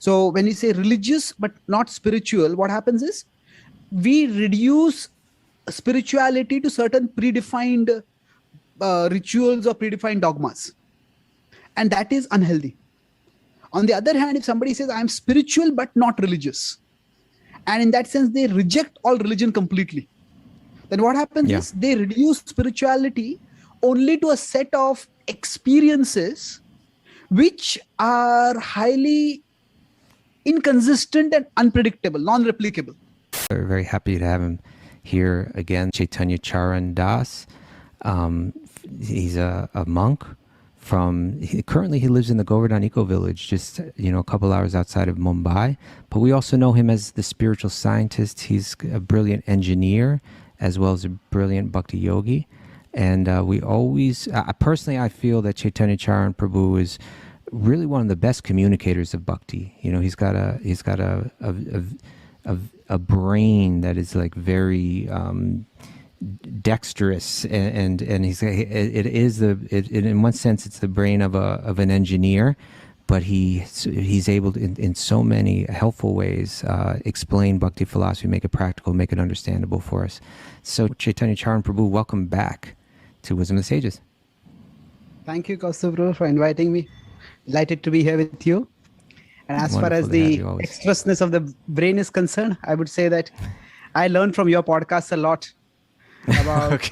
So when we say religious but not spiritual, what happens is we reduce spirituality to certain predefined rituals or predefined dogmas, and that is unhealthy. On the other hand, if somebody says I'm spiritual but not religious, and in that sense they reject all religion completely, then what happens is they reduce spirituality only to a set of experiences which are highly inconsistent and unpredictable, non-replicable. We're very happy to have him here again, Chaitanya Charan Das. He's a monk currently he lives in the Govardhan Eco Village, just a couple hours outside of Mumbai. But we also know him as the spiritual scientist. He's a brilliant engineer as well as a brilliant bhakti yogi. And we always, personally, I feel that Chaitanya Charan Prabhu is really one of the best communicators of bhakti. He's got a brain that is like very dexterous, and he's in one sense it's the brain of an engineer, but he's able to in so many helpful ways explain bhakti philosophy, make it practical, make it understandable for us. So Chaitanya Charan Prabhu, welcome back to Wisdom of the Sages. Thank you, Kaustubh, for inviting me. Delighted to be here with you. And as far as the expressness of the brain is concerned, I would say that I learned from your podcast a lot about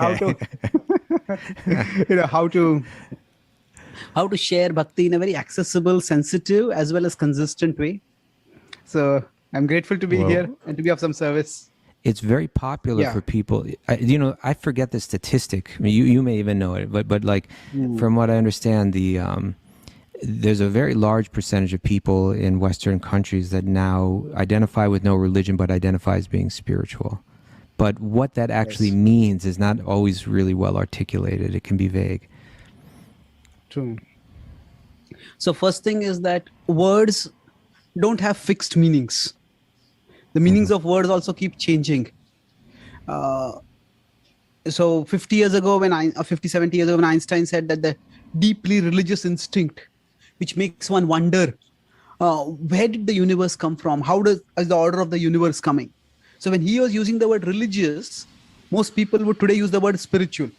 how to share bhakti in a very accessible, sensitive, as well as consistent way. So I'm grateful to be here and to be of some service. It's very popular for people. I forget the statistic. I mean, you may even know it, but like from what I understand, there's a very large percentage of people in Western countries that now identify with no religion, but identify as being spiritual. But what that actually means is not always really well articulated. It can be vague. True. So first thing is that words don't have fixed meanings. The meanings of words also keep changing. So 50 years ago, 70 years ago, when Einstein said that the deeply religious instinct, which makes one wonder, where did the universe come from? How is the order of the universe coming? So when he was using the word religious, most people would today use the word spiritual.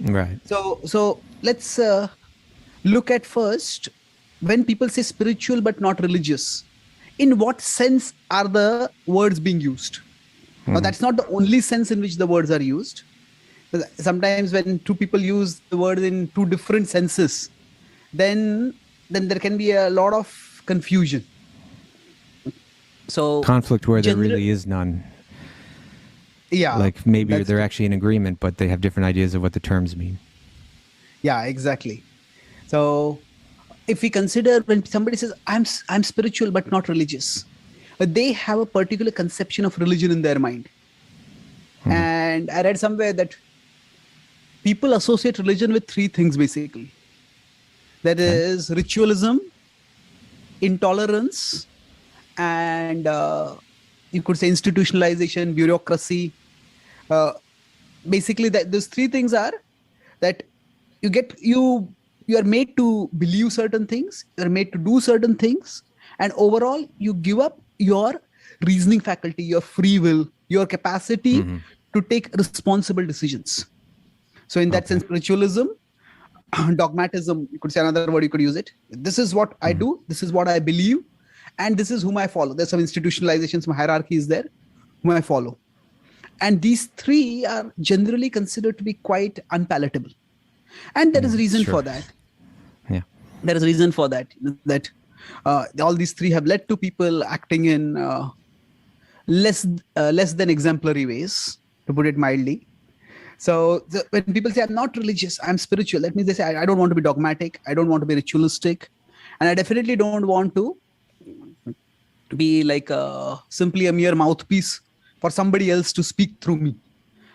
Right. So let's look at first, when people say spiritual but not religious, in what sense are the words being used? Now, that's not the only sense in which the words are used. Sometimes when two people use the word in two different senses, then there can be a lot of confusion. So conflict where there really is none. Yeah. Like maybe they're actually in agreement, but they have different ideas of what the terms mean. Yeah, exactly. So if we consider when somebody says, I'm spiritual but not religious, they have a particular conception of religion in their mind. And I read somewhere that people associate religion with three things basically. That is ritualism, intolerance, and you could say institutionalization, bureaucracy. Basically, those three things are that you are made to believe certain things, you are made to do certain things, and overall you give up your reasoning faculty, your free will, your capacity to take responsible decisions. So in that sense, ritualism, dogmatism, you could say another word, you could use it. This is what I do, this is what I believe, and this is whom I follow. There's some institutionalization, some hierarchy is there, whom I follow. And these three are generally considered to be quite unpalatable. And there is reason for that. Yeah. There is reason for that all these three have led to people acting in less than exemplary ways, to put it mildly. So when people say, I'm not religious, I'm spiritual, that means they say, I don't want to be dogmatic, I don't want to be ritualistic, and I definitely don't want to be like simply a mere mouthpiece for somebody else to speak through me.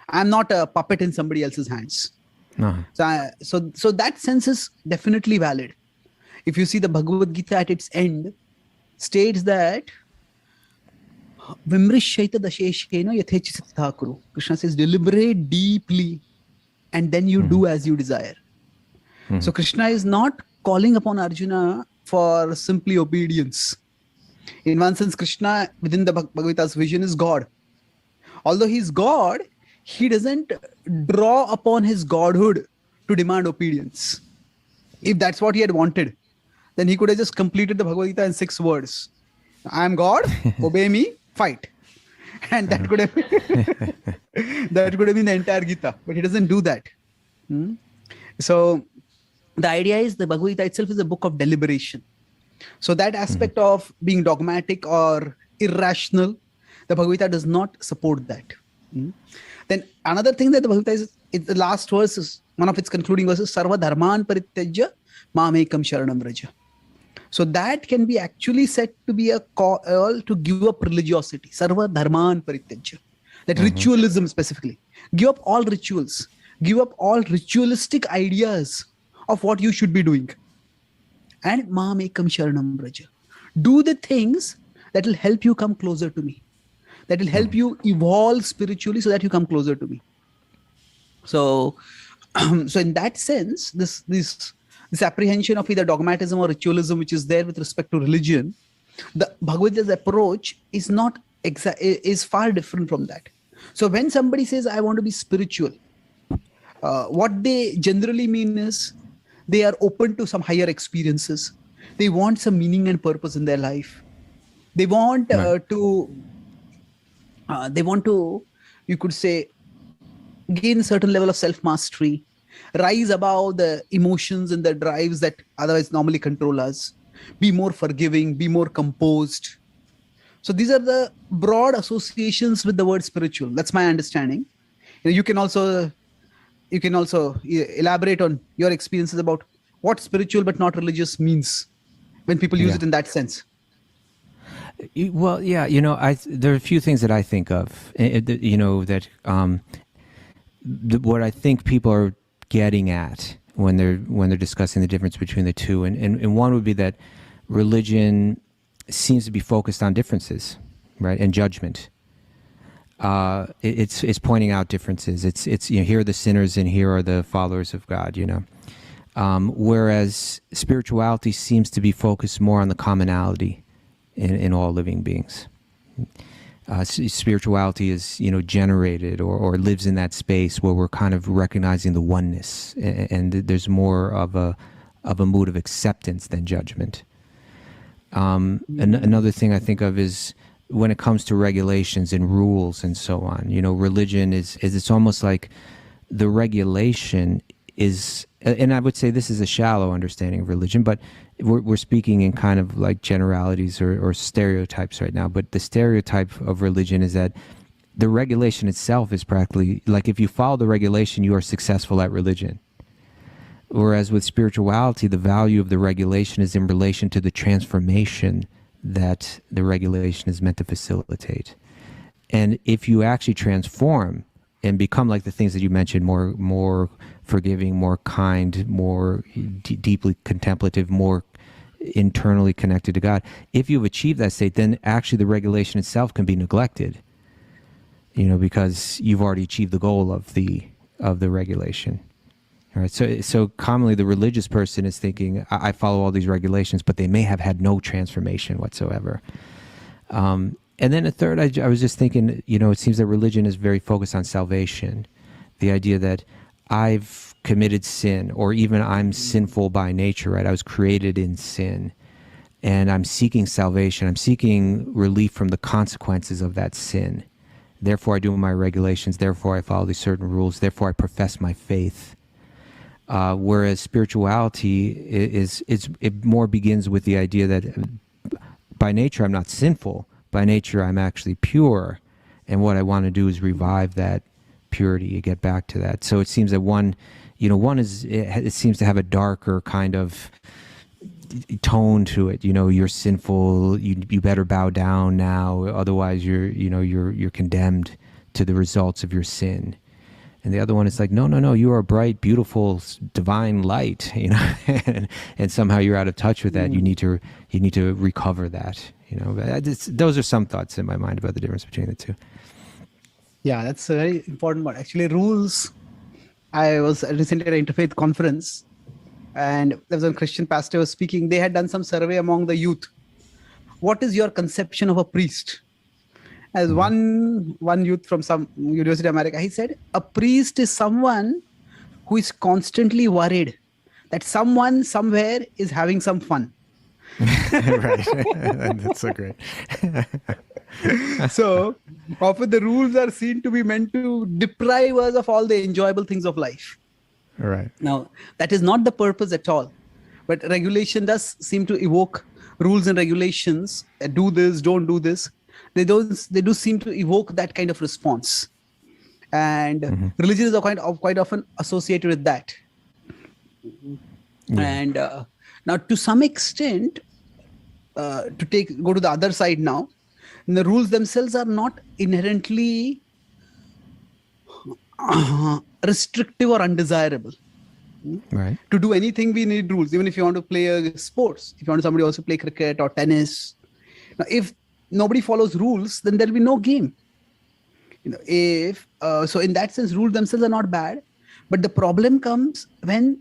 I'm not a puppet in somebody else's hands. So that sense is definitely valid. If you see the Bhagavad-gita at its end, states that Vimrishaita dasheshena yathechitha kuru. Krishna says, deliberate deeply and then you do as you desire. So Krishna is not calling upon Arjuna for simply obedience. In one sense, Krishna within the Bhagavad Gita's vision is God. Although he's God, he doesn't draw upon his godhood to demand obedience. If that's what he had wanted, then he could have just completed the Bhagavad Gita in 6 words. I am God, obey me, fight. And that could have that could have been the entire Gita. But he doesn't do that. So the idea is the Bhagavad Gita itself is a book of deliberation. So that aspect of being dogmatic or irrational, the Bhagavad Gita does not support that. Then another thing that the Bhagavad Gita is the last verse is one of its concluding verses, Sarva Dharman Parityajya Mamekam Sharanam Vraja. So that can be actually said to be a call to give up religiosity. Sarva Dharman Parityajya. That ritualism specifically. Give up all rituals. Give up all ritualistic ideas of what you should be doing. And Mamekam Sharanam Vraja. Do the things that will help you come closer to me. That will help you evolve spiritually so that you come closer to me. So, so in that sense, this apprehension of either dogmatism or ritualism, which is there with respect to religion, the Bhagavad Gita's approach is not is far different from that. So when somebody says, I want to be spiritual, what they generally mean is they are open to some higher experiences. They want some meaning and purpose in their life. They want to, you could say, gain a certain level of self-mastery, rise above the emotions and the drives that otherwise normally control us, be more forgiving, be more composed. So these are the broad associations with the word spiritual. That's my understanding. You can also elaborate on your experiences about what spiritual but not religious means when people use it in that sense. Well, yeah, there are a few things that I think of, what I think people are getting at when they're discussing the difference between the two, and one would be that religion seems to be focused on differences, right, and judgment. It's pointing out differences. It's here are the sinners and here are the followers of God. Whereas spirituality seems to be focused more on the commonality in all living beings. Spirituality is generated or lives in that space where we're kind of recognizing the oneness, and there's more of a mood of acceptance than judgment. Another thing I think of is when it comes to regulations and rules and so on. Religion is it's almost like the regulation is, and I would say this is a shallow understanding of religion, but we're speaking in kind of like generalities or stereotypes right now. But the stereotype of religion is that the regulation itself is practically like, if you follow the regulation, you are successful at religion. Whereas with spirituality, the value of the regulation is in relation to the transformation that the regulation is meant to facilitate. And if you actually transform and become like the things that you mentioned, more forgiving, more kind, more deeply contemplative, more internally connected to God, if you've achieved that state, then actually the regulation itself can be neglected, because you've already achieved the goal of the regulation. All right. So commonly the religious person is thinking, I follow all these regulations, but they may have had no transformation whatsoever. And then a third, I was just thinking, it seems that religion is very focused on salvation. The idea that I've committed sin, or even I'm sinful by nature, right? I was created in sin, and I'm seeking salvation. I'm seeking relief from the consequences of that sin. Therefore, I do my regulations. Therefore, I follow these certain rules. Therefore, I profess my faith. Whereas spirituality it more begins with the idea that by nature I'm not sinful. By nature I'm actually pure, and what I want to do is revive that purity, get back to that. So it seems that one is it seems to have a darker kind of tone to it. You're sinful. You better bow down now, otherwise you're condemned to the results of your sin. And the other one is like, no, you are a bright, beautiful, divine light, and somehow you're out of touch with that. You need to recover that, Those are some thoughts in my mind about the difference between the two. Yeah, that's a very important one. Actually, rules. I was recently at an interfaith conference, and there was a Christian pastor was speaking. They had done some survey among the youth what is your conception of a priest? As one youth from some University of America, he said, a priest is someone who is constantly worried that someone somewhere is having some fun. Right. That's so great. So often the rules are seen to be meant to deprive us of all the enjoyable things of life. Right. Now, that is not the purpose at all. But regulation does seem to evoke rules and regulations. Do this, don't do this. They do seem to evoke that kind of response. And religions are quite often associated with that. Yeah. And now, to some extent, go to the other side now, the rules themselves are not inherently restrictive or undesirable. Right. To do anything, we need rules. Even if you want to play sports, if you want somebody also play cricket or tennis. Now, if nobody follows rules, then there'll be no game. So in that sense, rules themselves are not bad. But the problem comes when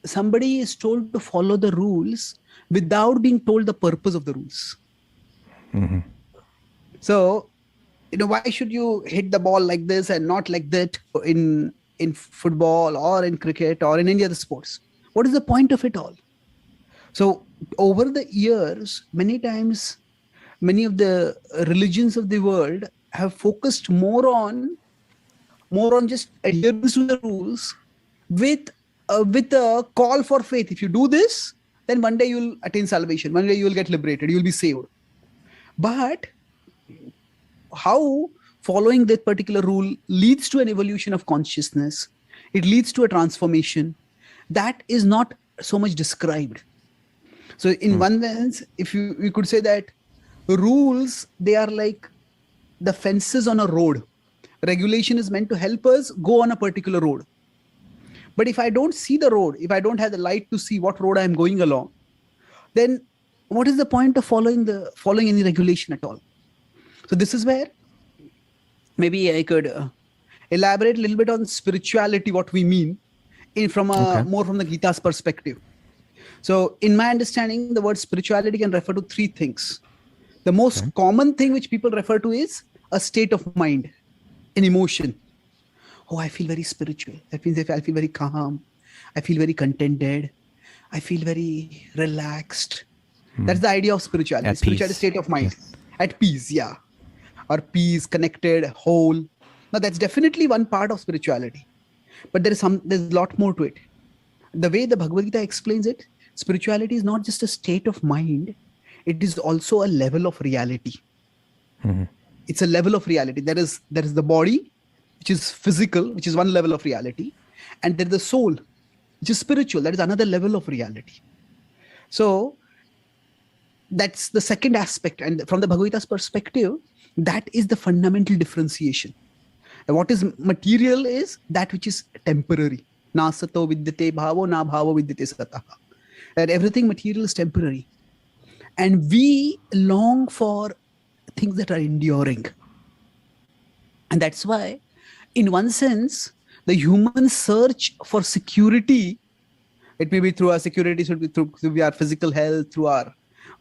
somebody is told to follow the rules without being told the purpose of the rules. So, why should you hit the ball like this and not like that in football or in cricket or in any other sports? What is the point of it all? So over the years, many times, many of the religions of the world have focused more on just adherence to the rules with a call for faith. If you do this, then one day you'll attain salvation. One day you will get liberated. You'll be saved. But how following that particular rule leads to an evolution of consciousness, it leads to a transformation, that is not so much described. So in one sense, if you could say that rules, they are like the fences on a road. Regulation is meant to help us go on a particular road. But if I don't see the road, if I don't have the light to see what road I am going along, then what is the point of following any regulation at all? So this is where maybe I could elaborate a little bit on spirituality, what we mean more from the Gita's perspective. So in my understanding, the word spirituality can refer to three things. The most common thing which people refer to is a state of mind, an emotion. Oh, I feel very spiritual. That means I feel very calm. I feel very contented. I feel very relaxed. That's the idea of spirituality. Spirituality state of mind. At peace, yeah. Or peace, connected, whole. Now that's definitely one part of spirituality. But there's a lot more to it. The way the Bhagavad-gita explains it, spirituality is not just a state of mind. It is also a level of reality. It's a level of reality. There is the body, which is physical, which is one level of reality. And there is the soul, which is spiritual. That is another level of reality. So that's the second aspect. And from the Bhagavad-gita's perspective, that is the fundamental differentiation. And what is material is that which is temporary. Na sato vidyate bhavo, na bhavo vidyate sataha. And everything material is temporary. And we long for things that are enduring. And that's why, in one sense, the human search for security, it may be through our security, should be through our physical health, through our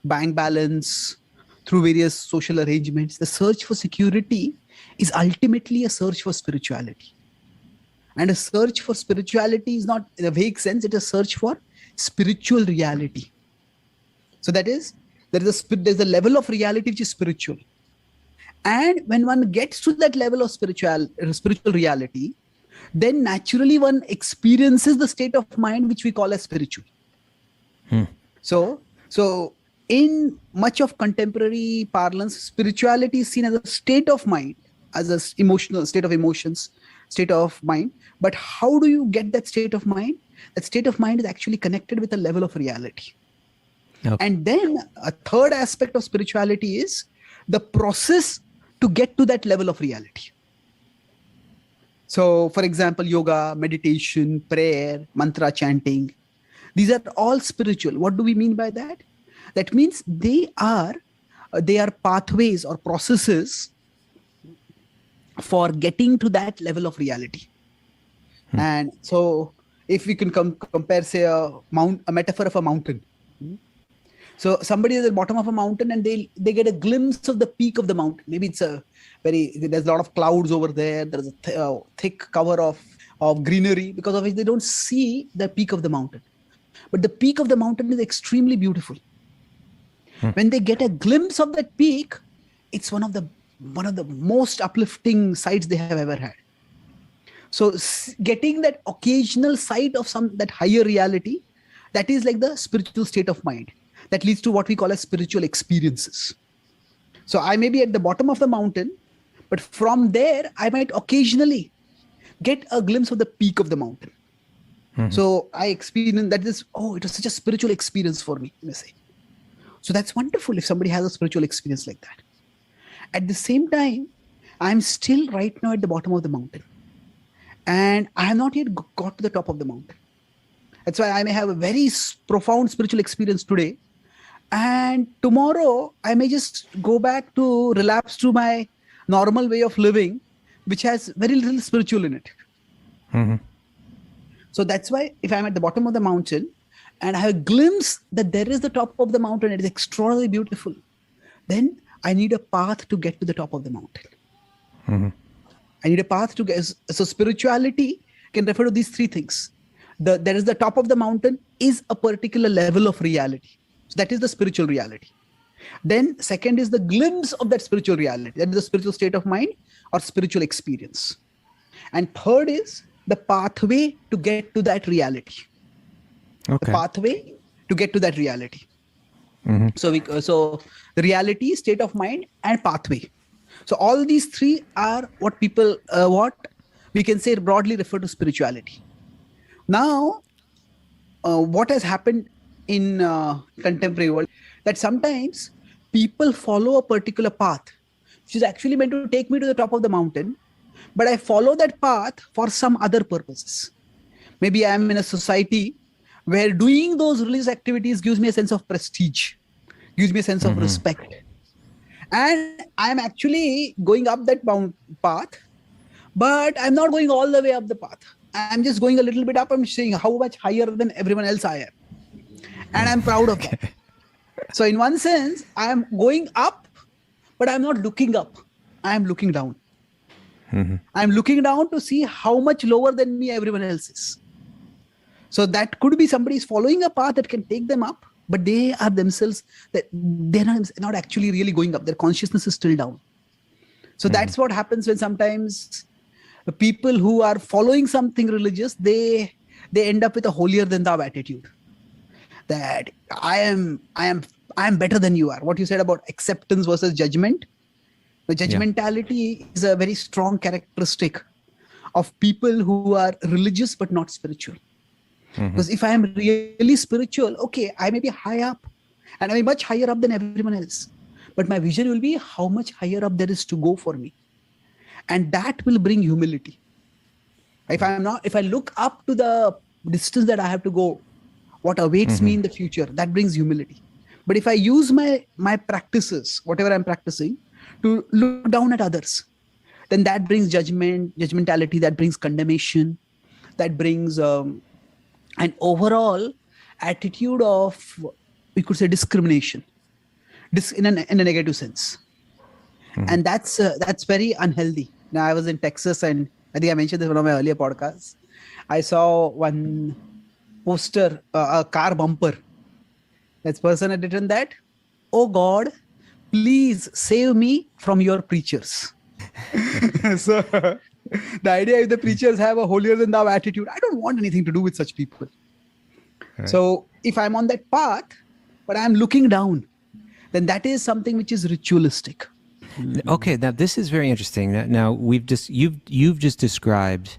bank balance, through various social arrangements. The search for security is ultimately a search for spirituality. And a search for spirituality is not in a vague sense, it's a search for spiritual reality. So that is, there's a level of reality which is spiritual. And when one gets to that level of spiritual reality, then naturally one experiences the state of mind which we call as spiritual. So in much of contemporary parlance, spirituality is seen as a state of mind, as an emotional state of emotions, state of mind. But how do you get that state of mind? That state of mind is actually connected with a level of reality. Okay. And then a third aspect of spirituality is the process to get to that level of reality. So, for example, yoga, meditation, prayer, mantra chanting, these are all spiritual. What do we mean by that? That means they are pathways or processes for getting to that level of reality. And so if we can compare, say, a metaphor of a mountain. So somebody is at the bottom of a mountain and they get a glimpse of the peak of the mountain. Maybe there's a lot of clouds over there. There's a thick cover of greenery, because of which they don't see the peak of the mountain. But the peak of the mountain is extremely beautiful. When they get a glimpse of that peak, it's one of the most uplifting sights they have ever had. So getting that occasional sight of that higher reality, that is like the spiritual state of mind that leads to what we call as spiritual experiences. So I may be at the bottom of the mountain, but from there I might occasionally get a glimpse of the peak of the mountain. So I experienced that it was such a spiritual experience for me, you may say. So that's wonderful if somebody has a spiritual experience like that. At the same time, I'm still right now at the bottom of the mountain, and I have not yet got to the top of the mountain. That's why I may have a very profound spiritual experience today, and tomorrow I may just go back to relapse to my normal way of living, which has very little spiritual in it. So that's why if I'm at the bottom of the mountain and I have a glimpse that there is the top of the mountain, it is extraordinarily beautiful, then I need a path to get to the top of the mountain. I need a path to get. So spirituality can refer to these three things. There is the top of the mountain is a particular level of reality. So that is the spiritual reality. Then second is the glimpse of that spiritual reality. That is the spiritual state of mind or spiritual experience. And third is the pathway to get to that reality. The pathway to get to that reality. So the reality, state of mind, and pathway. So all these three are what people, what we can say broadly refer to spirituality. Now, what has happened in contemporary world, that sometimes people follow a particular path, which is actually meant to take me to the top of the mountain, but I follow that path for some other purposes. Maybe I am in a society where doing those religious activities gives me a sense of prestige, gives me a sense of respect. And I'm actually going up that path, but I'm not going all the way up the path. I'm just going a little bit up. I'm saying how much higher than everyone else I am. And I'm proud of that. So in one sense, I'm going up, but I'm not looking up. I'm looking down. I'm looking down to see how much lower than me everyone else is. So that could be somebody is following a path that can take them up, but they are themselves, that they're not actually really going up. Their consciousness is still down. So that's what happens when sometimes the people who are following something religious, they end up with a holier than thou attitude. That I am better than you are. What you said about acceptance versus judgment. The judgmentality is a very strong characteristic of people who are religious but not spiritual. Because if I am really spiritual, okay, I may be high up and I may be much higher up than everyone else. But my vision will be how much higher up there is to go for me. And that will bring humility. If I look up to the distance that I have to go, what awaits me in the future, that brings humility. But if I use my practices, whatever I'm practicing, to look down at others, then that brings judgmentality, that brings condemnation, that brings an overall attitude of, we could say, discrimination, in a negative sense. And that's very unhealthy. Now, I was in Texas, and I think I mentioned this in one of my earlier podcasts. I saw one poster, a car bumper. That person had written that, "Oh God, please save me from your preachers." So the idea is the preachers have a holier than thou attitude. I don't want anything to do with such people. Right. So if I'm on that path, but I'm looking down, then that is something which is ritualistic. Okay, now this is very interesting. Now you've just described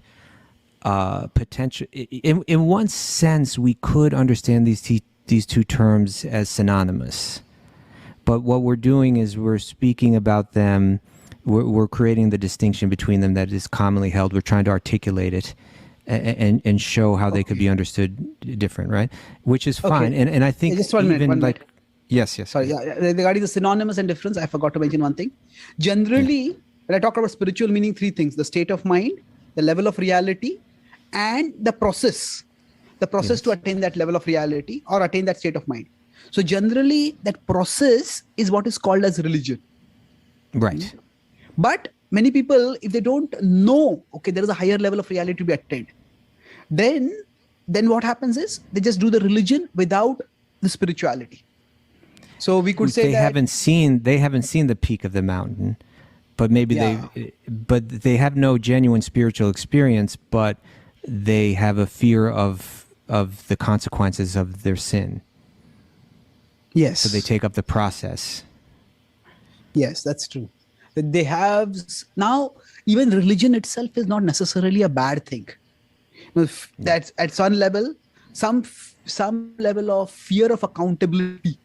potential. In one sense, we could understand these two terms as synonymous, but what we're doing is we're speaking about them. We're creating the distinction between them that is commonly held. We're trying to articulate it and show how they could be understood different, right? Which is fine. Okay. And I think just one minute. Yes. Sorry, regarding the synonymous and difference, I forgot to mention one thing. Generally, when I talk about spiritual meaning, three things: the state of mind, the level of reality, and the process to attain that level of reality or attain that state of mind. So generally, that process is what is called as religion. Right. But many people, if they don't know, okay, there is a higher level of reality to be attained, then what happens is they just do the religion without the spirituality. So we could say they haven't seen the peak of the mountain, but maybe they have no genuine spiritual experience, but they have a fear of the consequences of their sin. Yes. So they take up the process. Yes, that's true. They have now, even religion itself is not necessarily a bad thing. That's at some level, some level of fear of accountability,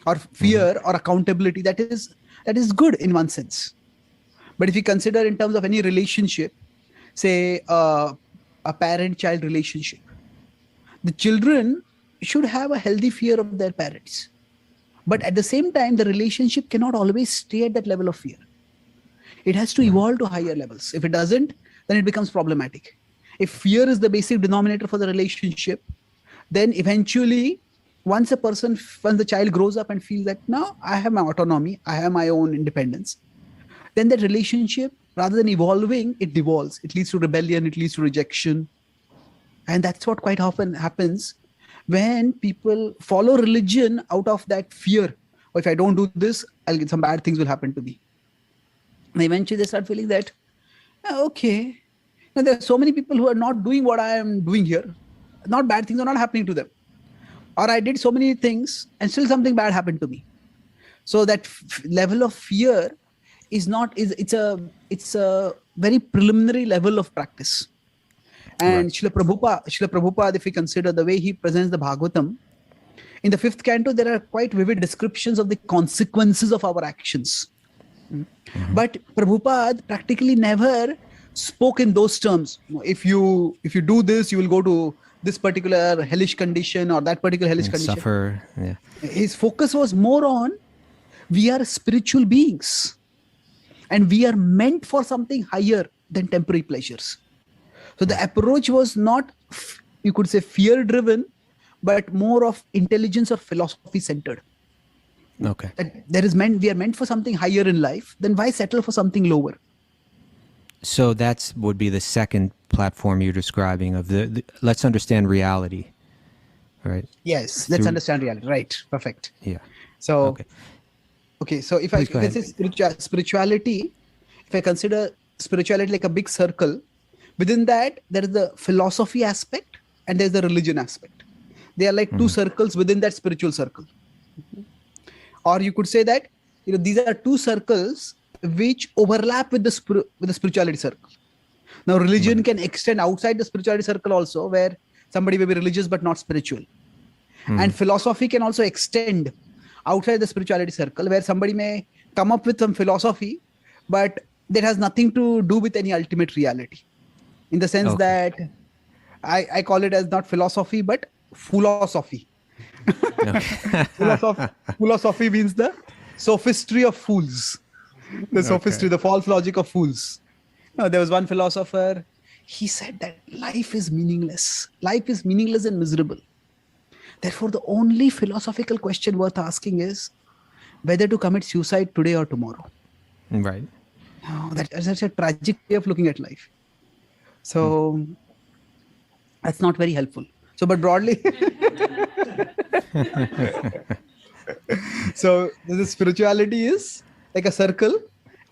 or fear or accountability, that is good in one sense. But if you consider in terms of any relationship, say a parent-child relationship, the children should have a healthy fear of their parents. But at the same time, the relationship cannot always stay at that level of fear. It has to evolve to higher levels. If it doesn't, then it becomes problematic. If fear is the basic denominator for the relationship, then eventually, once the child grows up and feels that now I have my autonomy, I have my own independence, then that relationship, rather than evolving, it devolves. It leads to rebellion, it leads to rejection. And that's what quite often happens when people follow religion out of that fear. Or if I don't do this, some bad things will happen to me. And eventually they start feeling that, okay, now there are so many people who are not doing what I am doing here. Not bad things are not happening to them. Or I did so many things and still something bad happened to me. So that level of fear it's a very preliminary level of practice. And right. Srila Prabhupada, if we consider the way he presents the Bhagavatam, in the 5th canto, there are quite vivid descriptions of the consequences of our actions. Mm-hmm. But Prabhupada practically never spoke in those terms. If you do this, you will go to this particular hellish condition or that particular hellish condition. Suffer. Yeah. His focus was more on, we are spiritual beings and we are meant for something higher than temporary pleasures. So the approach was not, you could say, fear driven, but more of intelligence or philosophy centered. Okay. We are meant for something higher in life, then why settle for something lower? So that would be the second platform you're describing of the let's understand reality, right? Yes, let's understand reality. Right, perfect. Yeah. So, okay. So if I say spirituality, if I consider spirituality like a big circle, within that there is the philosophy aspect and there's the religion aspect. They are like two circles within that spiritual circle. Or you could say that these are two circles which overlap with the spirituality circle. Now, religion can extend outside the spirituality circle also, where somebody may be religious but not spiritual. And philosophy can also extend outside the spirituality circle, where somebody may come up with some philosophy, but that has nothing to do with any ultimate reality. In the sense that I call it as not philosophy, but philosophy. Philosophy means the sophistry of fools. The sophistry, the false logic of fools. There was one philosopher, he said that life is meaningless. Life is meaningless and miserable. Therefore, the only philosophical question worth asking is whether to commit suicide today or tomorrow. Right. That's such a tragic way of looking at life. So that's not very helpful. So, but broadly, so the spirituality is like a circle,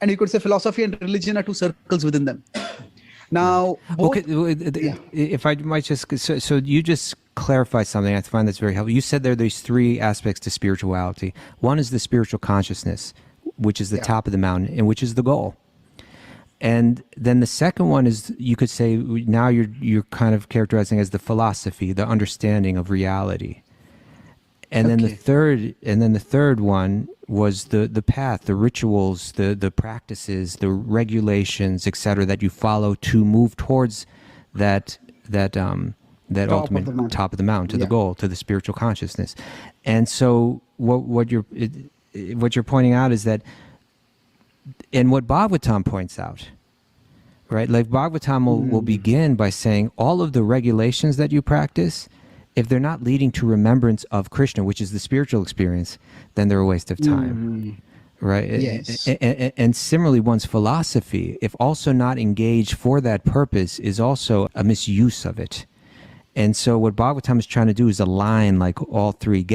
and you could say philosophy and religion are two circles within them. Now, if I might just, so you just clarify something, I find that's very helpful. You said there are these three aspects to spirituality. One is the spiritual consciousness, which is the top of the mountain and which is the goal. And then the second one is, you could say, now you're kind of characterizing as the philosophy, the understanding of reality. And then the third one was the path, the rituals, the practices, the regulations, etc., that you follow to move towards that ultimate top of the mountain, to the goal, to the spiritual consciousness. And so what you're pointing out is that, and what Bhagavatam points out, right? Like Bhagavatam will begin by saying all of the regulations that you practice, if they're not leading to remembrance of Krishna, which is the spiritual experience, then they're a waste of time. Right? Yes. And similarly, one's philosophy, if also not engaged for that purpose, is also a misuse of it. And so what Bhagavatam is trying to do is align like all three.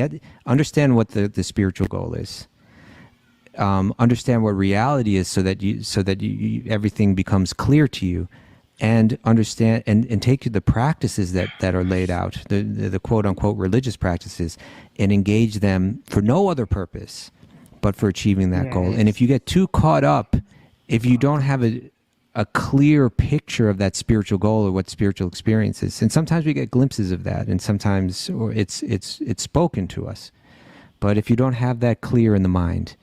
Understand what the spiritual goal is. Understand what reality is, so that you everything becomes clear to you, and understand and take the practices that are laid out, the quote unquote religious practices, and engage them for no other purpose but for achieving that goal. And if you get too caught up, if you don't have a clear picture of that spiritual goal or what spiritual experience is, and sometimes we get glimpses of that, and sometimes or it's spoken to us, but if you don't have that clear in the mind,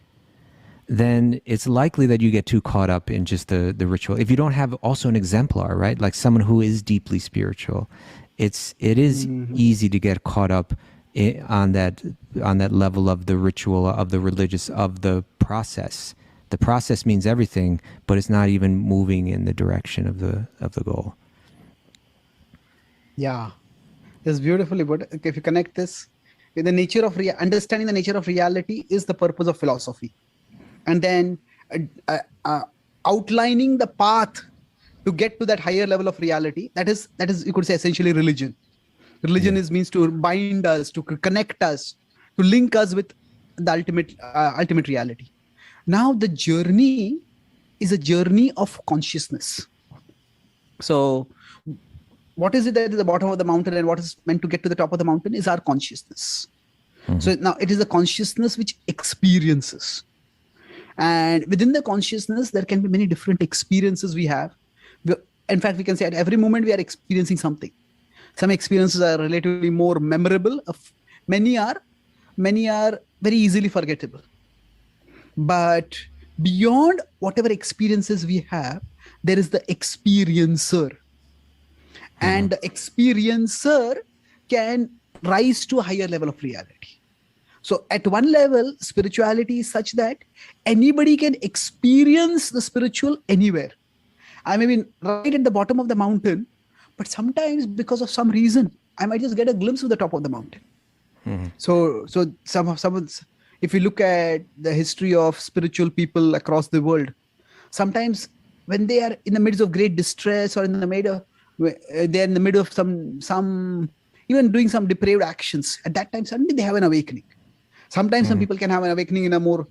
then it's likely that you get too caught up in just the ritual. If you don't have also an exemplar, right, like someone who is deeply spiritual, it is easy to get caught up on that level of the ritual, of the religious, of the process. The process means everything, but it's not even moving in the direction of the goal. Yeah, it's beautifully put. If you connect this with the nature of understanding the nature of reality is the purpose of philosophy, and then outlining the path to get to that higher level of reality. That is you could say essentially religion. Religion means to bind us, to connect us, to link us with the ultimate reality. Now the journey is a journey of consciousness. So what is it that is at the bottom of the mountain, and what is meant to get to the top of the mountain is our consciousness. So now it is the consciousness which experiences. And within the consciousness, there can be many different experiences we have. In fact, we can say at every moment we are experiencing something. Some experiences are relatively more memorable. Many are very easily forgettable. But beyond whatever experiences we have, there is the experiencer. And the experiencer can rise to a higher level of reality. So at one level, spirituality is such that anybody can experience the spiritual anywhere. I may be right at the bottom of the mountain, but sometimes because of some reason, I might just get a glimpse of the top of the mountain. So if you look at the history of spiritual people across the world, sometimes when they are in the midst of great distress, or they're in the middle of some even doing some depraved actions, at that time suddenly they have an awakening. Sometimes some people can have an awakening in a more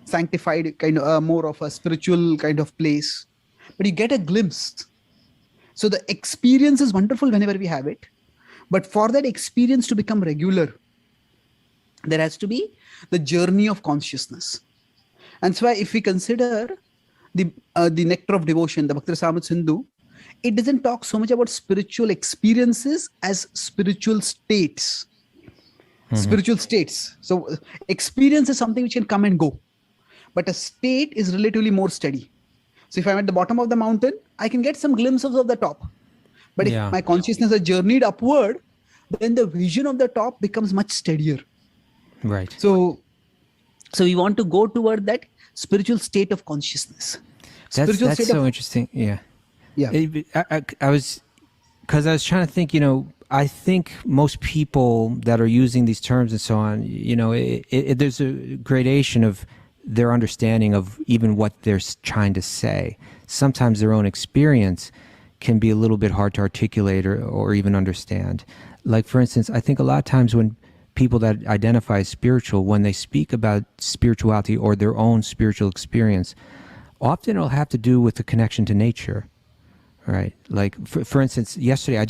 sanctified kind of more of a spiritual kind of place, but you get a glimpse. So the experience is wonderful whenever we have it, but for that experience to become regular, there has to be the journey of consciousness. And so if we consider the nectar of devotion, the Bhakti Rasamrita Sindhu, it doesn't talk so much about spiritual experiences as spiritual states. Spiritual states. So experience is something which can come and go, but a state is relatively more steady. So if I'm at the bottom of the mountain, I can get some glimpses of the top. But if my consciousness has journeyed upward, then the vision of the top becomes much steadier. Right. So we want to go toward that spiritual state of consciousness. That's so interesting. Yeah. Yeah. I was trying to think, I think most people that are using these terms and so on, there's a gradation of their understanding of even what they're trying to say. Sometimes their own experience can be a little bit hard to articulate or even understand. Like, for instance, I think a lot of times when people that identify as spiritual, when they speak about spirituality or their own spiritual experience, often it'll have to do with the connection to nature, right? Like, for instance, yesterday,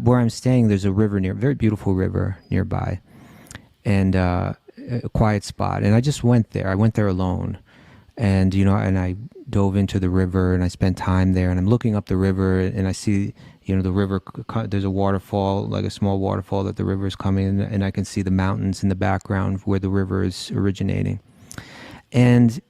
where I'm staying, there's a river very beautiful river nearby, and a quiet spot. And I just went there. I went there alone, and and I dove into the river, and I spent time there. And I'm looking up the river, and I see, the river. There's a waterfall, like a small waterfall that the river is coming, and I can see the mountains in the background where the river is originating. And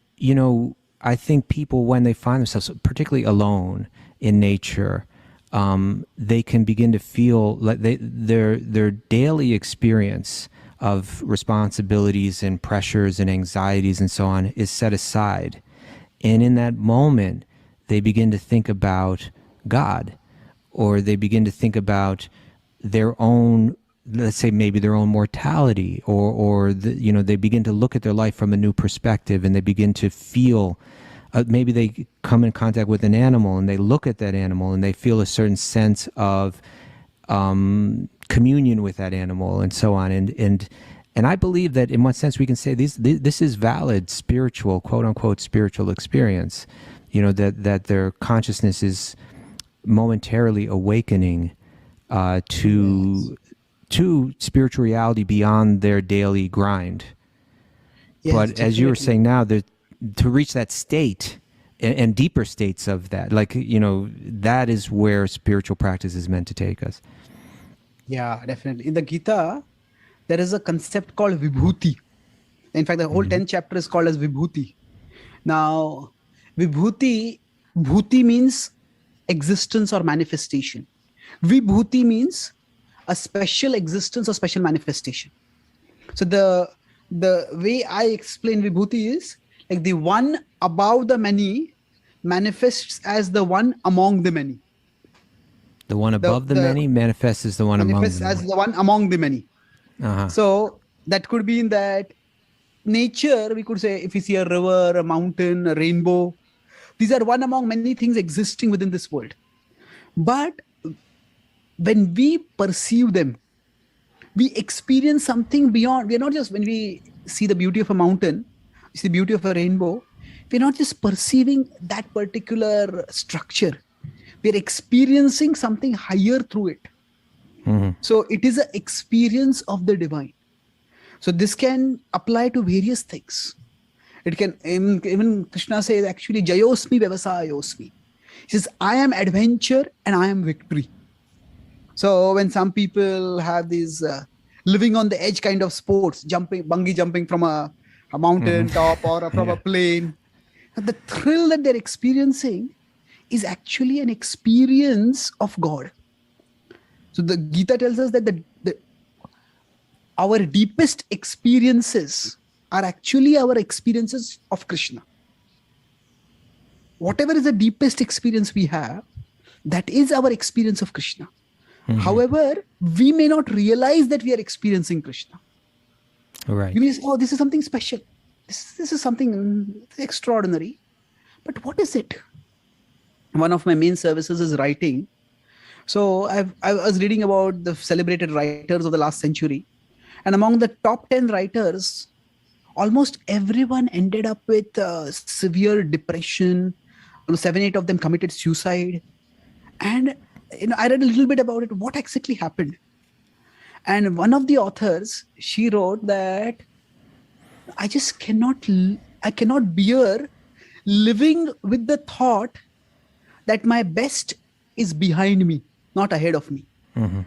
I think people, when they find themselves particularly alone in nature, they can begin to feel like their daily experience of responsibilities and pressures and anxieties and so on is set aside. And in that moment, they begin to think about God, or they begin to think about their own let's say maybe their own mortality, or they begin to look at their life from a new perspective, and they begin to feel, maybe they come in contact with an animal and they look at that animal and they feel a certain sense of communion with that animal, and so on. And I believe that in one sense we can say this is valid spiritual, quote unquote, spiritual experience, that their consciousness is momentarily awakening to spiritual reality beyond their daily grind. Yes, But definitely. as you were saying now, that to reach that state and deeper states of that, that is where spiritual practice is meant to take us. Yeah, definitely. In the Gita, there is a concept called Vibhuti. In fact, the whole 10th chapter is called as Vibhuti. Now, Vibhuti, Bhuti means existence or manifestation. Vibhuti means a special existence or special manifestation. So the way I explain Vibhuti is like the one above the many manifests as the one among the many. The one above the many manifests as the one among the many. Manifests as the one among the many. Uh-huh. So that could be in that nature, we could say, if we see a river, a mountain, a rainbow, these are one among many things existing within this world. But when we perceive them, we experience something beyond. We are not just, when we see the beauty of a mountain, see the beauty of a rainbow, we're not just perceiving that particular structure. We're experiencing something higher through it. Mm-hmm. So it is an experience of the divine. So this can apply to various things. It can, even Krishna says actually, Jayosmi Vyavasayosmi. He says, I am adventure and I am victory. So when some people have these living on the edge kind of sports, bungee jumping from a mountain top or from a plane, the thrill that they're experiencing is actually an experience of God. So the Gita tells us that our deepest experiences are actually our experiences of Krishna. Whatever is the deepest experience we have, that is our experience of Krishna. Mm-hmm. However, we may not realize that we are experiencing Krishna. Right. You may say, oh, this is something special. This is something extraordinary. But what is it? One of my main services is writing. So I was reading about the celebrated writers of the last century. And among the top 10 writers, almost everyone ended up with severe depression. 7, 8 of them committed suicide. And I read a little bit about it, what exactly happened. And one of the authors, she wrote that I cannot bear living with the thought that my best is behind me, not ahead of me. Mm-hmm. Right.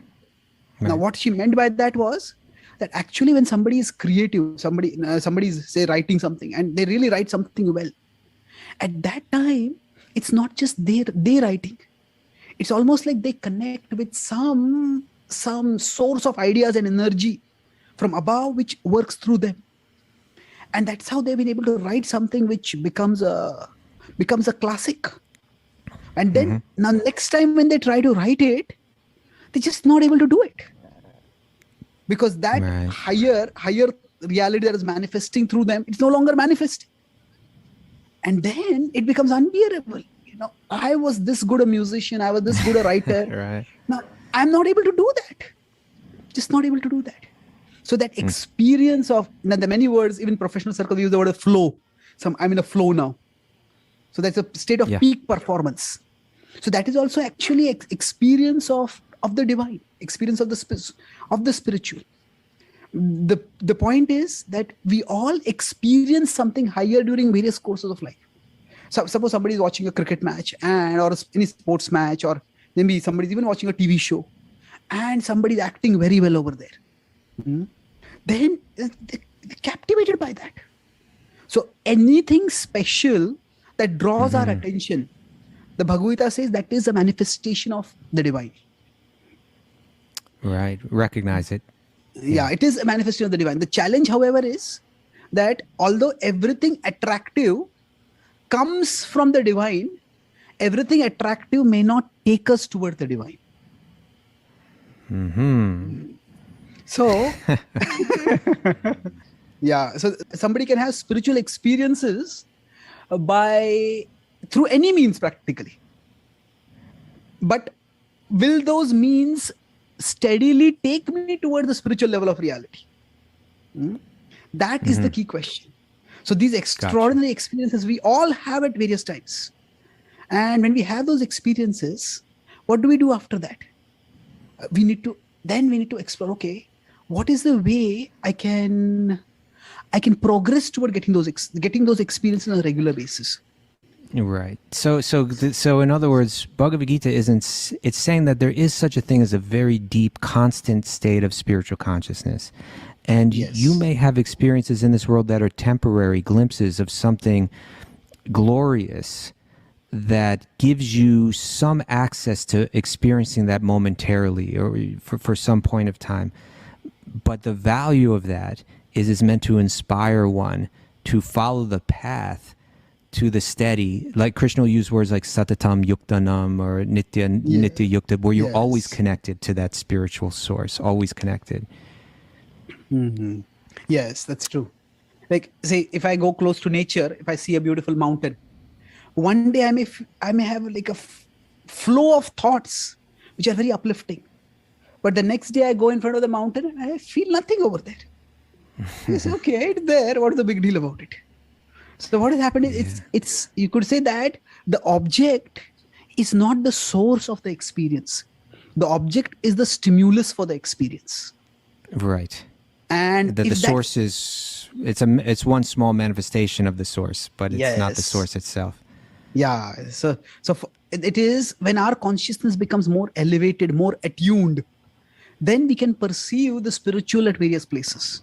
Now, what she meant by that was that actually when somebody is creative, somebody is, say, writing something, and they really write something well, at that time, it's not just their writing. It's almost like they connect with some source of ideas and energy from above, which works through them. And that's how they've been able to write something which becomes a classic. And then now next time when they try to write it, they're just not able to do it. Because that higher reality that is manifesting through them, it's no longer manifesting. And then it becomes unbearable. I was this good a musician, I was this good a writer. Right. Now I'm not able to do that. Just not able to do that. So that experience of, now the many words, even professional circles use the word flow. I'm in a flow now. So that's a state of peak performance. So that is also actually experience of the divine, experience of the spiritual. The point is that we all experience something higher during various courses of life. So suppose somebody is watching a cricket match or any sports match, or maybe somebody's even watching a TV show and somebody's acting very well over there. Mm-hmm. Then they're captivated by that. So anything special that draws our attention, the Bhagavad-gita says that is a manifestation of the divine. Right. Recognize it. Yeah, it is a manifestation of the divine. The challenge, however, is that although everything attractive comes from the divine, everything attractive may not take us toward the divine. Mm-hmm. So, yeah, so somebody can have spiritual experiences by through any means practically. But will those means steadily take me toward the spiritual level of reality? That is the key question. So these extraordinary experiences we all have at various times. And when we have those experiences, what do we do after that? We need to explore, okay, what is the way I can progress toward getting those experiences on a regular basis. Right. So in other words, Bhagavad Gita it's saying that there is such a thing as a very deep, constant state of spiritual consciousness. And you may have experiences in this world that are temporary glimpses of something glorious that gives you some access to experiencing that momentarily or for some point of time. But the value of that is meant to inspire one to follow the path to the steady, like Krishna will use words like satatam yuktanam or nitya yukta, where you're always connected to that spiritual source, always connected. Yes, that's true. Like, say, if I go close to nature, if I see a beautiful mountain, one day I may have like a flow of thoughts which are very uplifting. But the next day I go in front of the mountain and I feel nothing over there. I say, okay, it's there. What's the big deal about it? So what has happened is it's you could say that the object is not the source of the experience. The object is the stimulus for the experience. Right. And the source is it's one small manifestation of the source, but it's not the source itself. Yeah. So it is when our consciousness becomes more elevated, more attuned, then we can perceive the spiritual at various places.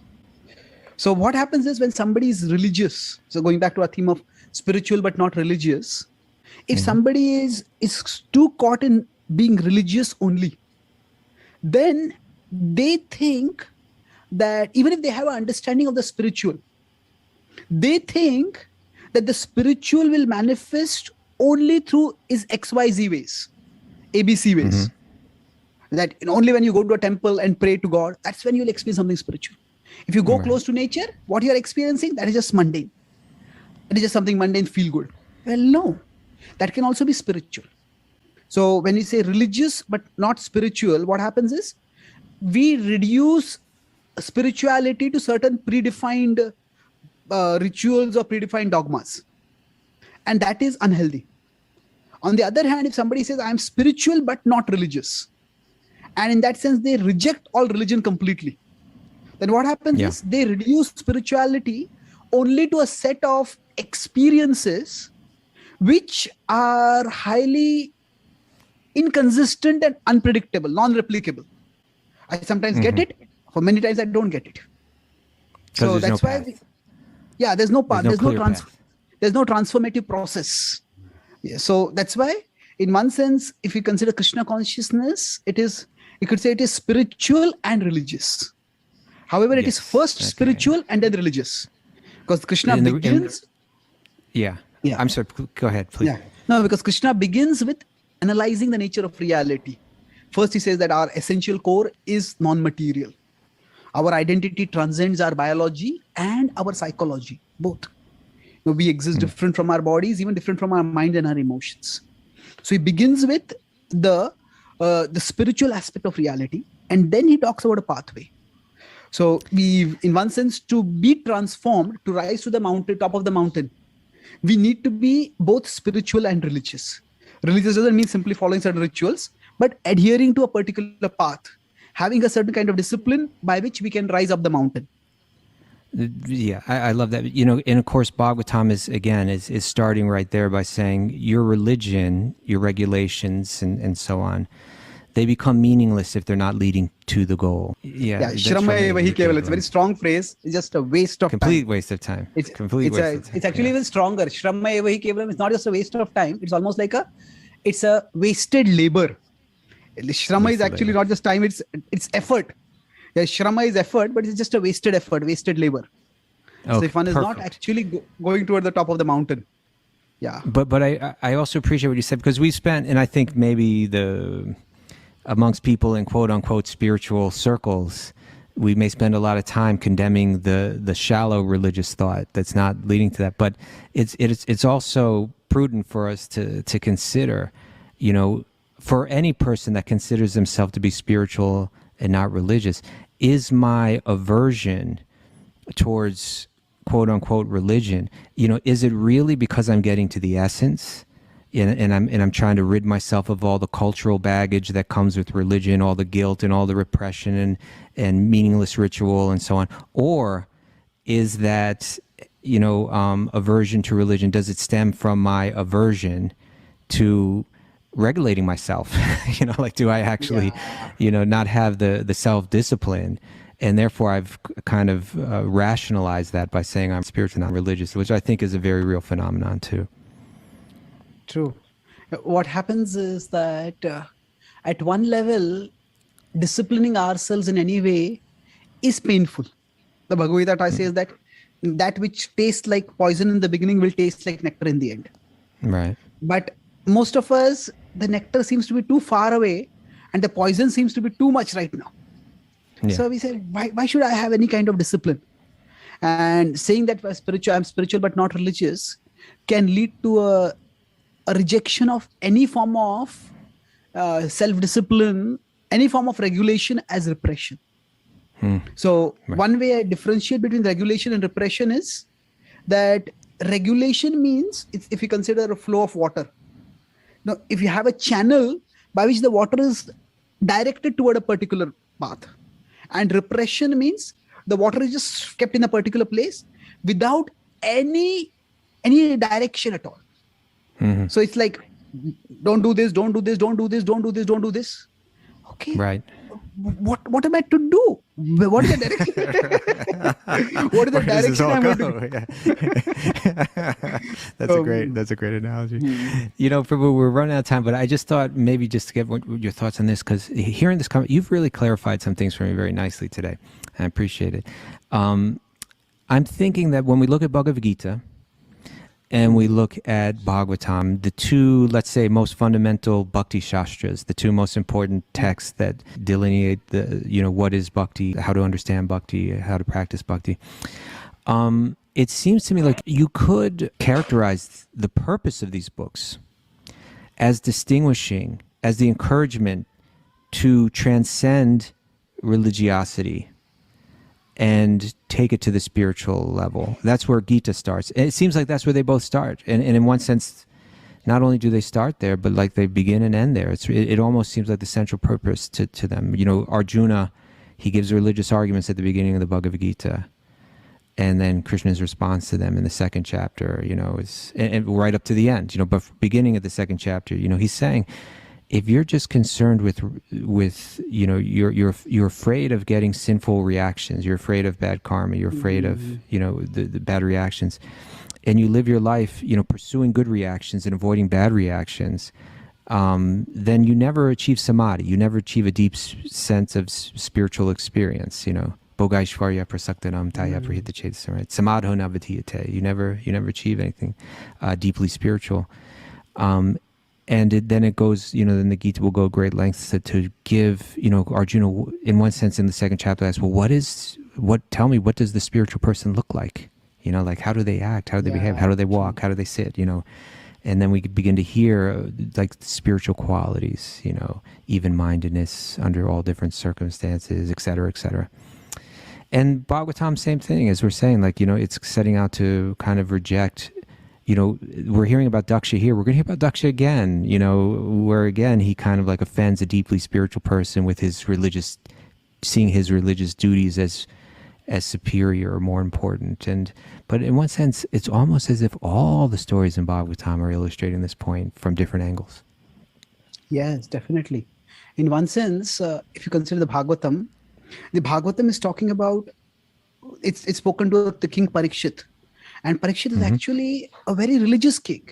So what happens is when somebody is religious, so going back to our theme of spiritual but not religious, if somebody is too caught in being religious only, then they think that even if they have an understanding of the spiritual, they think that the spiritual will manifest only through is XYZ ways, ABC ways. That only when you go to a temple and pray to God, that's when you'll experience something spiritual. If you go close to nature, what you're experiencing, that is just mundane. It is just something mundane, feel good. Well, no, that can also be spiritual. So when we say religious but not spiritual, what happens is we reduce spirituality to certain predefined rituals or predefined dogmas. And that is unhealthy. On the other hand, if somebody says, I'm spiritual but not religious, and in that sense, they reject all religion completely, then what happens is they reduce spirituality only to a set of experiences which are highly inconsistent and unpredictable, non-replicable. I sometimes get it. For many times, I don't get it. So that's why, there's no path. There's no transformative process. Yeah, so that's why, in one sense, if you consider Krishna consciousness, you could say it is spiritual and religious. However, it is first spiritual and then religious. Because Krishna begins... I'm sorry, go ahead, please. No, because Krishna begins with analyzing the nature of reality. First, he says that our essential core is non-material. Our identity transcends our biology and our psychology, both. We exist different from our bodies, even different from our mind and our emotions. So he begins with the spiritual aspect of reality, and then he talks about a pathway. So in one sense, to be transformed, to rise to the top of the mountain, we need to be both spiritual and religious. Religious doesn't mean simply following certain rituals, but adhering to a particular path, having a certain kind of discipline by which we can rise up the mountain. Yeah, I love that. And of course, Bhagavatam is starting right there by saying your religion, your regulations, and so on, they become meaningless if they're not leading to the goal. Shramaya vahi keval. It's a very strong phrase. It's just a waste of complete waste of time. It's actually even stronger. Shramaya vahi kevalam is not just a waste of time. It's almost like it's a wasted labor. Shrama is actually not just time. It's effort. Yeah, Shrama is effort, but it's just a wasted effort, wasted labor. So if one is not actually going toward the top of the mountain. Yeah. But I also appreciate what you said, because we spent, and I think maybe amongst people in quote unquote spiritual circles, we may spend a lot of time condemning the shallow religious thought that's not leading to that. But it's also prudent for us to consider, for any person that considers themselves to be spiritual and not religious, is my aversion towards quote unquote religion, is it really because I'm getting to the essence? And I'm trying to rid myself of all the cultural baggage that comes with religion, all the guilt and all the repression and meaningless ritual and so on? Or is that, aversion to religion, does it stem from my aversion to regulating myself? Do I actually, not have the self-discipline? And therefore I've kind of rationalized that by saying I'm spiritual, not religious, which I think is a very real phenomenon too. True. What happens is that at one level, disciplining ourselves in any way is painful. The Bhagavad-gita says that which tastes like poison in the beginning will taste like nectar in the end. Right. But most of us, the nectar seems to be too far away and the poison seems to be too much right now. Yeah. So we say, why should I have any kind of discipline? And saying that I'm spiritual but not religious can lead to a rejection of any form of self-discipline, any form of regulation as repression. So one way I differentiate between regulation and repression is that regulation means, if you consider a flow of water. Now, if you have a channel by which the water is directed toward a particular path, and repression means the water is just kept in a particular place without any direction at all. So it's like, don't do this, don't do this, don't do this, don't do this, don't do this. Okay. Right. What am I to do? What is the direction? What is the direction I'm going to do? That's a great analogy. Prabhu, we're running out of time, but I just thought maybe just to get your thoughts on this, because hearing this comment, you've really clarified some things for me very nicely today. I appreciate it. I'm thinking that when we look at Bhagavad-gita, and we look at Bhagavatam, the two, let's say, most fundamental bhakti shastras, the two most important texts that delineate what is bhakti, how to understand bhakti, how to practice bhakti. It seems to me like you could characterize the purpose of these books as distinguishing, as the encouragement to transcend religiosity and take it to the spiritual level. That's where Gita starts. And it seems like that's where they both start. And in one sense, not only do they start there, but like they begin and end there. It almost seems like the central purpose to them. Arjuna, he gives religious arguments at the beginning of the Bhagavad Gita. And then Krishna's response to them in the second chapter, is and right up to the end, but beginning of the second chapter, he's saying, if you're just concerned with you're afraid of getting sinful reactions, you're afraid of bad karma, you're afraid of the bad reactions, and you live your life pursuing good reactions and avoiding bad reactions, then you never achieve samadhi, you never achieve a deep sense of spiritual experience. Bhogaishvarya prasaktanam taya prahita chedasam, right? Samadho navatiyate. You never achieve anything deeply spiritual. And then it goes, then the Gita will go great lengths to give, Arjuna, in one sense, in the second chapter, asks, well, tell me, what does the spiritual person look like? Like, how do they act? How do they behave? How do they walk? How do they sit? And then we begin to hear, like, spiritual qualities, even-mindedness under all different circumstances, et cetera, et cetera. And Bhagavatam, same thing, as we're saying, like, it's setting out to kind of reject. We're hearing about Daksha here. We're going to hear about Daksha again, where again, he kind of like offends a deeply spiritual person with seeing his religious duties as superior or more important. But in one sense, it's almost as if all the stories in Bhagavatam are illustrating this point from different angles. Yes, definitely. In one sense, if you consider the Bhagavatam is talking about, it's spoken to the king Parikshit. And Parikshit is actually a very religious king.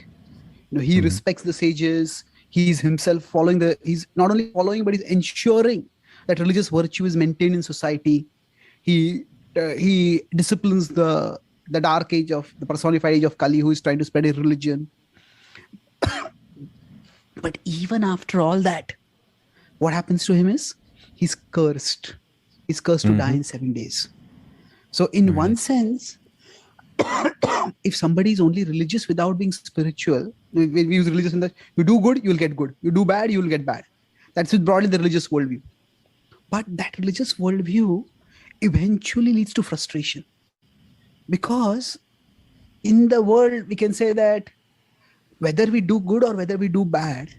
He respects the sages. He's himself he's not only following, but he's ensuring that religious virtue is maintained in society. He disciplines the dark age of the personified age of Kali, who is trying to spread a religion. But even after all that, what happens to him is he's cursed. is cursed to die in 7 days. So in one sense, if somebody is only religious without being spiritual, we use religious in that you do good, you will get good. You do bad, you will get bad. That's broadly the religious worldview. But that religious worldview eventually leads to frustration. Because in the world, we can say that whether we do good or whether we do bad,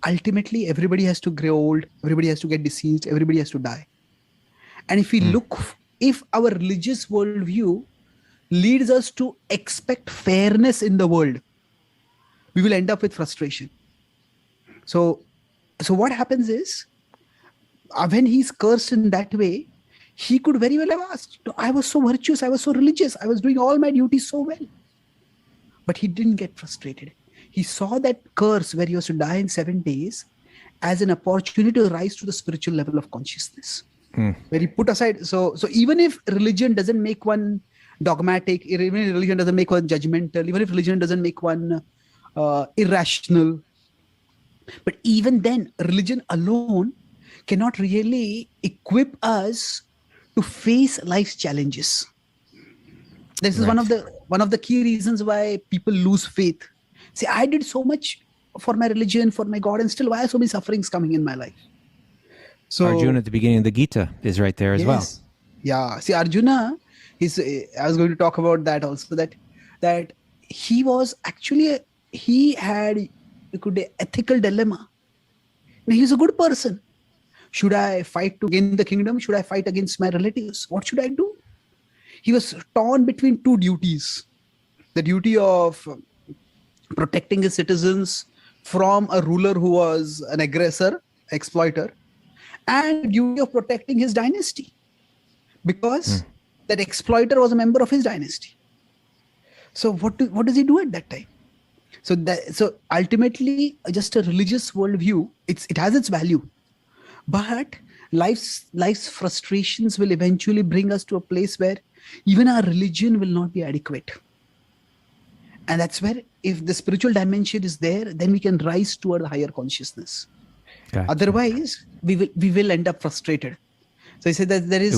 ultimately everybody has to grow old, everybody has to get deceased, everybody has to die. And if we look, if our religious worldview leads us to expect fairness in the world, we will end up with frustration. So what happens is, when he's cursed in that way, he could very well have asked, I was so virtuous, I was so religious, I was doing all my duties so well. But he didn't get frustrated. He saw that curse where he was to die in 7 days as an opportunity to rise to the spiritual level of consciousness. Where he put aside, so even if religion doesn't make one dogmatic, even if religion doesn't make one judgmental, even if religion doesn't make one irrational, but even then, religion alone cannot really equip us to face life's challenges. This is one of the key reasons why people lose faith. See, I did so much for my religion, for my God, and still why are so many sufferings coming in my life? So Arjuna at the beginning of the Gita is right there as well. Yeah. See, Arjuna, I was going to talk about that also, that he was actually, he had, you could say, ethical dilemma. He's a good person. Should I fight to gain the kingdom? Should I fight against my relatives? What should I do? He was torn between two duties. The duty of protecting his citizens from a ruler who was an aggressor, exploiter, and the duty of protecting his dynasty, because that exploiter was a member of his dynasty. So what does he do at that time? So ultimately, just a religious worldview, it has its value, but life's frustrations will eventually bring us to a place where even our religion will not be adequate. And that's where, if the spiritual dimension is there, then we can rise toward a higher consciousness. Gotcha. Otherwise, we will end up frustrated. So he said that there is,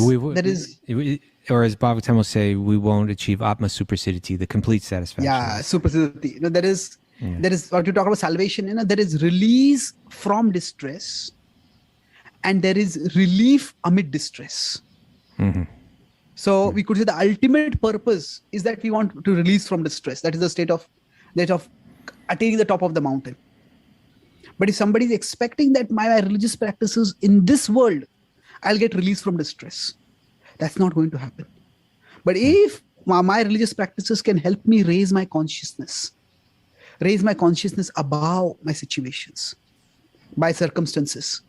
or as Bhagavatam will say, we won't achieve Atma Suprasidhiti, the complete satisfaction. Yeah, Suprasidhiti. There is what you talk about salvation. There is release from distress, and there is relief amid distress. So we could say the ultimate purpose is that we want to release from distress. That is the state of attaining the top of the mountain. But if somebody is expecting that my religious practices in this world, I'll get released from distress, that's not going to happen. But if my religious practices can help me raise my consciousness above my situations, by circumstances,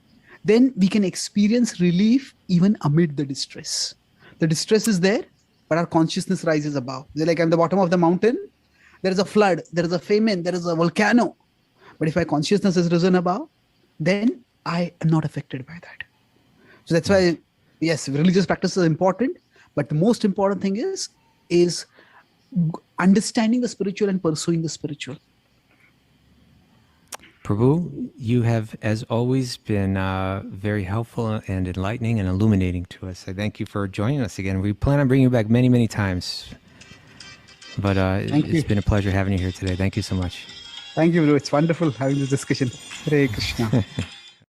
then we can experience relief even amid the distress. The distress is there, but our consciousness rises above. They're like, I'm at the bottom of the mountain, there is a flood, there is a famine, there is a volcano. But if my consciousness is risen above, then I am not affected by that. So that's why, yes, religious practice is important, but the most important thing is understanding the spiritual and pursuing the spiritual. Prabhu, you have, as always, been very helpful and enlightening and illuminating to us. I thank you for joining us again. We plan on bringing you back many, many times. But it's been a pleasure having you here today. Thank you so much. Thank you, bro. It's wonderful having this discussion. Hare Krishna.